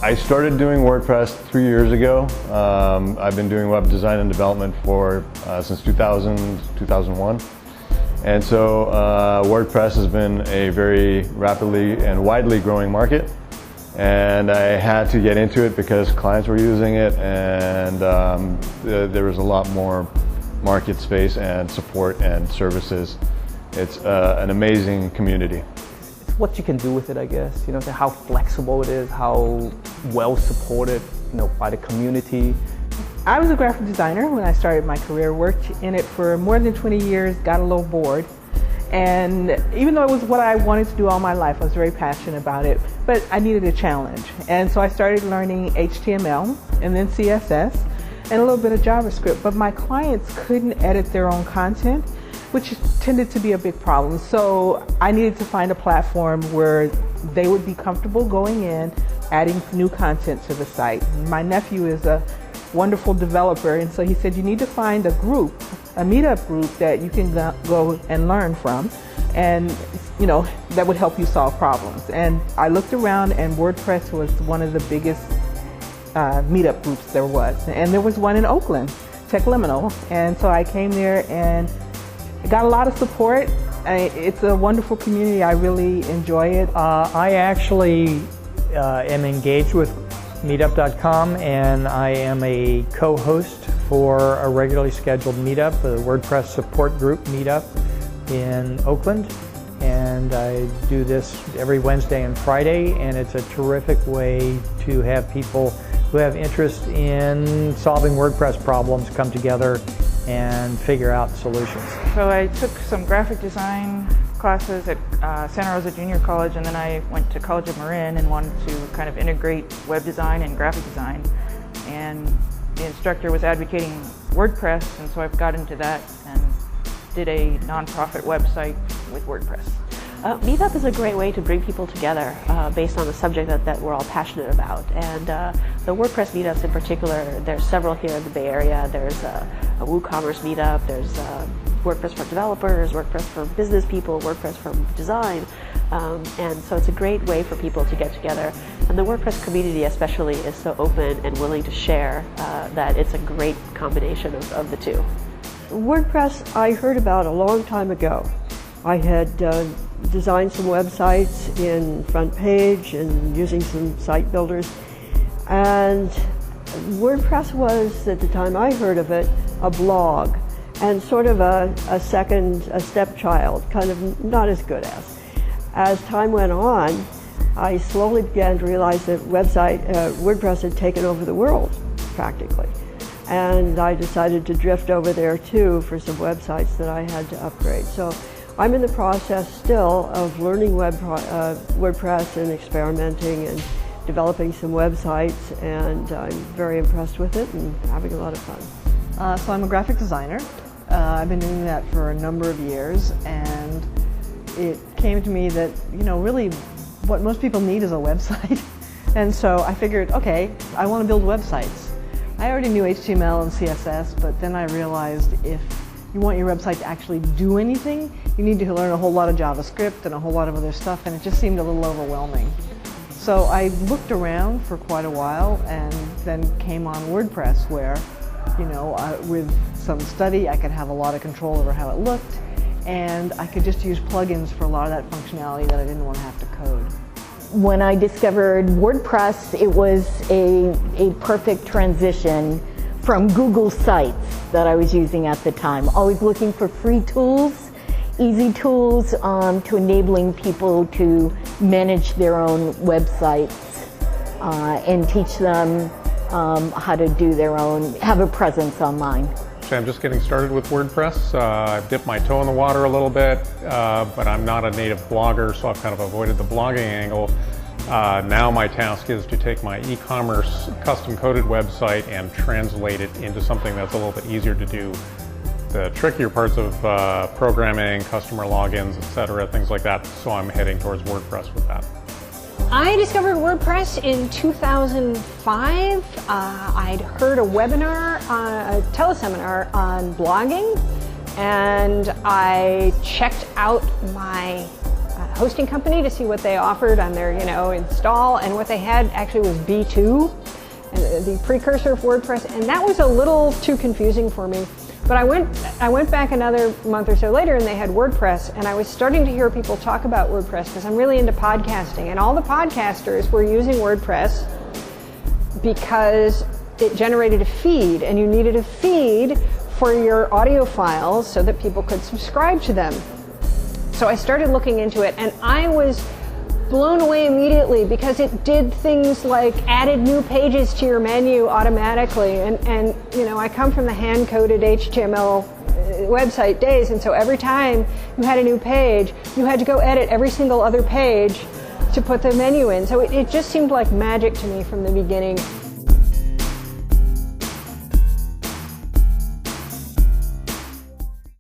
I started doing WordPress 3 years ago. I've been doing web design and development since 2001. And so WordPress has been a very rapidly and widely growing market. And I had to get into it because clients were using it, and there was a lot more market space and support and services. It's an amazing community. It's what you can do with it, I guess. You know, how flexible it is, how well supported, by the community. I was a graphic designer when I started my career, worked in it for more than 20 years, got a little bored. And even though it was what I wanted to do all my life, I was very passionate about it, but I needed a challenge. And so I started learning HTML and then CSS and a little bit of JavaScript, but my clients couldn't edit their own content, which tended to be a big problem. So I needed to find a platform where they would be comfortable going in, adding new content to the site. My nephew is a wonderful developer, and so he said you need to find a group, a meetup group that you can go and learn from, and that would help you solve problems. And I looked around, and WordPress was one of the biggest meetup groups there was, and there was one in Oakland, Techliminal, and so I came there and got a lot of support. It's a wonderful community. I really enjoy it. I actually am engaged with Meetup.com, and I am a co-host for a regularly scheduled meetup, the WordPress support group meetup in Oakland. And I do this every Wednesday and Friday, and it's a terrific way to have people who have interest in solving WordPress problems come together and figure out solutions. So I took some graphic design classes at Santa Rosa Junior College, and then I went to College of Marin and wanted to kind of integrate web design and graphic design. And the instructor was advocating WordPress, and so I've got into that and did a nonprofit website with WordPress. Meetup is a great way to bring people together based on the subject that we're all passionate about. And the WordPress meetups in particular, there's several here in the Bay Area. There's a WooCommerce meetup, there's WordPress for developers, WordPress for business people, WordPress for design. And so it's a great way for people to get together. And the WordPress community especially is so open and willing to share that it's a great combination of the two. WordPress I heard about a long time ago. I had designed some websites in Front Page and using some site builders. And WordPress was, at the time I heard of it, a blog and sort of a stepchild, kind of not as good as. As time went on, I slowly began to realize that WordPress had taken over the world, practically. And I decided to drift over there too for some websites that I had to upgrade. So I'm in the process still of learning WordPress and experimenting and developing some websites, and I'm very impressed with it and having a lot of fun. So I'm a graphic designer. I've been doing that for a number of years, and it came to me that, really what most people need is a website. And so I figured, okay, I want to build websites. I already knew HTML and CSS, but then I realized if you want your website to actually do anything, you need to learn a whole lot of JavaScript and a whole lot of other stuff, and it just seemed a little overwhelming. So I looked around for quite a while and then came on WordPress, where, with some study, I could have a lot of control over how it looked, and I could just use plugins for a lot of that functionality that I didn't want to have to code. When I discovered WordPress, it was a perfect transition from Google Sites that I was using at the time. Always looking for free tools, easy tools to enabling people to manage their own websites and teach them how to do their own, have a presence online. I'm just getting started with WordPress. I've dipped my toe in the water a little bit, but I'm not a native blogger, so I've kind of avoided the blogging angle. Now my task is to take my e-commerce custom-coded website and translate it into something that's a little bit easier to do. The trickier parts of programming, customer logins, etc., things like that, so I'm heading towards WordPress with that. I discovered WordPress in 2005. I'd heard a webinar, a teleseminar on blogging, and I checked out my hosting company to see what they offered on their, install, and what they had actually was B2, the precursor of WordPress, and that was a little too confusing for me. But I went back another month or so later, and they had WordPress, and I was starting to hear people talk about WordPress because I'm really into podcasting, and all the podcasters were using WordPress because it generated a feed, and you needed a feed for your audio files so that people could subscribe to them. So I started looking into it, and I was blown away immediately because it did things like added new pages to your menu automatically, and I come from the hand-coded HTML website days, and so every time you had a new page, you had to go edit every single other page to put the menu in. So it just seemed like magic to me from the beginning.